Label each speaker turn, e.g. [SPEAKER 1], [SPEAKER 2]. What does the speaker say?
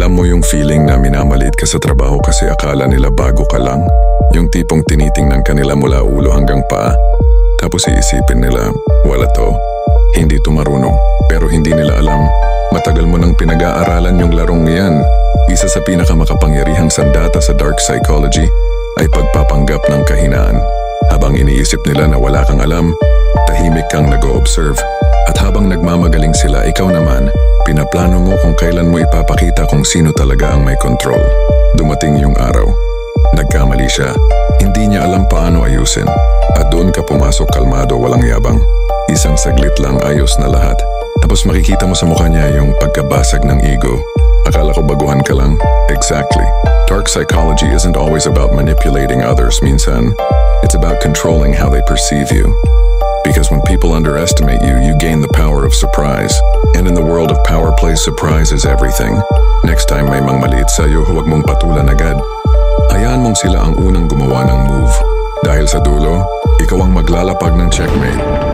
[SPEAKER 1] Alam mo yung feeling na minamaliit ka sa trabaho kasi akala nila bago ka lang? Yung tipong tinitingnan ka nila mula ulo hanggang paa. Tapos iisipin nila, wala to, hindi to marunong. Pero hindi nila alam, matagal mo nang pinag-aaralan yung larong yan. Isa sa pinakamakapangyarihang sandata sa dark psychology ay pagpapanggap ng kahinaan. Habang iniisip nila na wala kang alam, tahimik kang nag-o-observe. At habang nagmamagaling sila, ikaw naman, pinaplano mo kung kailan mo ipapakita kung sino talaga ang may control. Dumating yung araw. Nagkamali siya. Hindi niya alam paano ayusin. At doon ka pumasok kalmado, walang yabang. Isang saglit lang, ayos na lahat. Tapos makikita mo sa mukha niya yung pagkabasag ng ego. Akala ko baguhan ka lang. Exactly. Dark psychology isn't always about manipulating others. Minsan, it's about controlling how they perceive you. Because when people underestimate you, you gain the power of surprise. And in the world of power play, surprise is everything. Next time may maliit sa'yo, huwag mong patulan agad. Hayaan mong sila ang unang gumawa ng move. Dahil sa dulo, ikaw ang maglalapag ng checkmate.